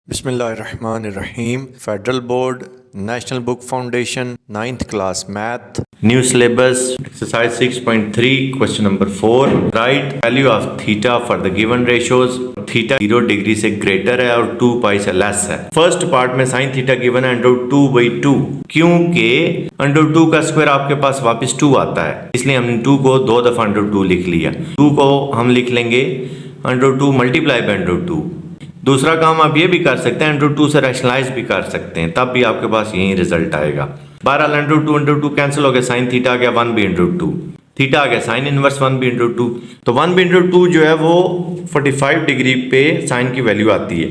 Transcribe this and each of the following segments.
बिस्मिल्लाहिर्रहमानिर्रहीम। Federal board, national book foundation, 9th class math, new syllabus, exercise 6.3, question number 4। Right value of theta for the given ratios. Theta 0 degree से greater है और 2 पाई से less है। First part में sine theta given है √2/2, क्योंकि √2 का स्क्वायर आपके पास वापस 2 आता है, इसलिए हमने 2 को 2 दफा √2 लिख लिया। 2 को हम लिख लेंगे √2 मल्टीप्लाई बाय √2। दूसरा काम आप ये भी कर सकते हैं, √2 से रैशनलाइज भी कर सकते हैं, तब भी आपके पास यही रिजल्ट आएगा। 12 √2 कैंसिल हो गया, साइन थीटा आ गया 1/√2, थीटा आ गया साइन इनवर्स 1/√2। तो 1/√2 जो है वो 45 डिग्री पे साइन की वैल्यू आती है।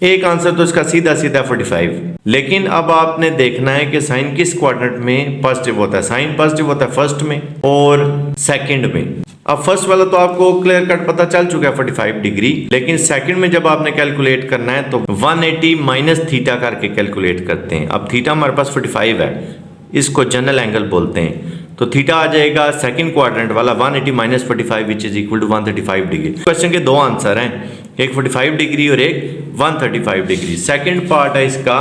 एक आंसर तो इसका सीधा सीधा 45। लेकिन अब आपने देखना है कि साइन किस क्वाड्रेंट में पॉजिटिव होता है। साइन पॉजिटिव होता है फर्स्ट में और सेकंड में। अब फर्स्ट वाला तो आपको क्लियर कट पता चल चुका है 45 डिग्री, लेकिन सेकंड में जब आपने कैलकुलेट करना है तो 180 माइनस थीटा करके कैलकुलेट करते हैं। अब थीटा हमारे पास 45 है, इसको जनरल एंगल बोलते हैं, तो थीटा आ जाएगा सेकंड क्वाड्रेंट वाला 180 minus 45 which is equal to 135 degree. Question के दो आंसर हैं, एक 45 डिग्री और एक 135 डिग्री। सेकंड पार्ट है इसका,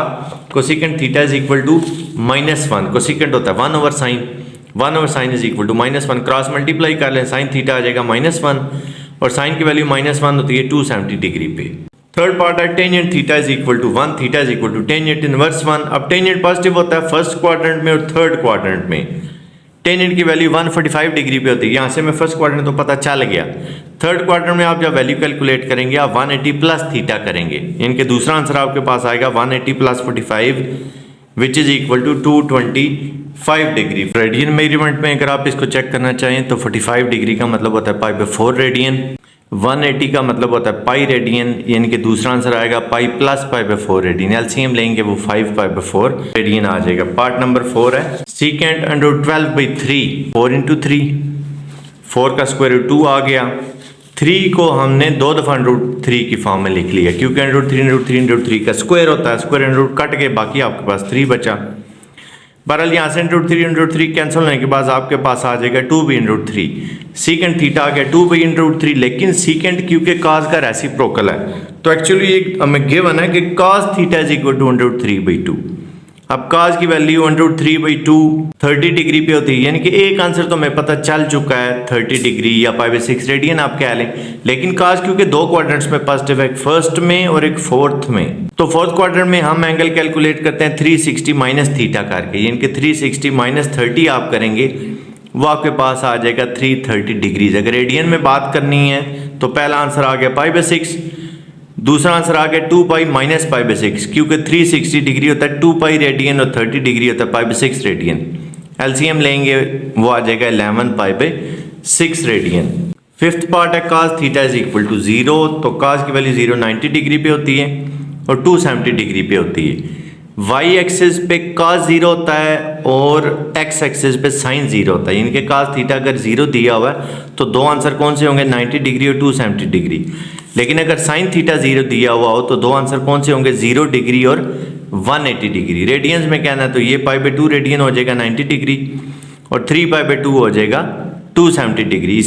cosecant theta is equal to -1। Cosecant होता है 1/sin, 1/sin is equal to -1। Cross multiply कर लें, साइन थीटा आ जाएगा -1 और साइन की वैल्यू -1 होती है 270 डिग्री पे। थर्ड पार्ट है tangent theta is equal to 1, theta is equal to tangent inverse 1। अब टेंजेंट पॉजिटिव होता है फर्स्ट क्वाड्रेंट में और थर्ड क्वाड्रेंट में। टेंजेंट की वैल्यू 145 डिग्री पे होती है, यहाँ से मैं फर्स्ट क्वाड्रेंट तो पता चल गया। थर्ड क्वाड्रेंट में आप जब वैल्यू कैलकुलेट करेंगे आप 180 प्लस थीटा करेंगे, यानी कि दूसरा आंसर आपके पास आएगा 180 plus 45 which is equal to 225 degree. Radian measurement में अगर आप इसको चेक करना चाहें तो 45 डिग्री का मतलब होता है π/4 रेडियन, 180 का मतलब होता है पाई रेडियन, यानी कि दूसरा आंसर आएगा पाई प्लस π/4 रेडियन। एलसीएम लेंगे वो 5 π/4 रेडियन आ जाएगा। पार्ट नंबर 4 है सीकेंट √12/3, 4 × 3, 4 का स्क्वायर रूट 2 आ गया। 3 को हमने 2 दफा √3 की फॉर्म में लिख लिया, क्योंकि √3 का स्क्वायर होता है, स्क्वायर रूट कट के बाकी आपके पास 3 बचा। बहरहाल यहाँ से √3 कैंसिल होने के बाद आपके पास आ जाएगा 2b/3। सीकेंट थीटा आ गया 2b/3, लेकिन सीकेंट क्योंकि cos का रेसिप्रोकल है तो एक्चुअली ये हमें गिवन है कि cos theta is equal to √3/2। अब cos की वैल्यू √3/2 30 डिग्री पे होती है, यानी कि एक आंसर तो हमें पता चल चुका है 30 डिग्री या π/6 रेडियन आप कह लें। लेकिन cos क्योंकि दो क्वाड्रेंट्स में पॉजिटिव है, एक फर्स्ट में और एक फोर्थ में, तो फोर्थ क्वाड्रेंट में हम एंगल कैलकुलेट करते हैं 360 माइनस थीटा करके, यानी कि 360 माइनस 30 आप करेंगे वो आपके पास आ जाएगा 330 डिग्रीज। अगर रेडियन में बात करनी है तो पहला आंसर आ गया π/6, दूसरा आंसर आ गया 2 पाई माइनस π/6, क्योंकि 360 डिग्री होता है 2 पाई रेडियन और 30 डिग्री होता है π/6 रेडियन। एलसीएम लेंगे वो आ जाएगा 11 π/6 रेडियन। फिफ्थ पार्ट है cos theta is equal to 0, तो cos की वैल्यू 0 90 डिग्री पे होती है और 270 डिग्री पे होती है। वाई एक्सिस पे cos 0 होता है और एक्स एक्सिस पे साइन 0 होता है, यानी कि cos थीटा अगर 0 दिया हुआ है तो दो आंसर कौन से होंगे, 90 डिग्री और 270 डिग्री। लेकिन अगर साइन थीटा 0 दिया हुआ हो तो दो आंसर कौन से होंगे, 0 डिग्री और 180 डिग्री। रेडियंस में कहना है तो ये π/2 रेडियन हो जाएगा 90 डिग्री और 3 π/2 हो जाएगा 270 डिग्री।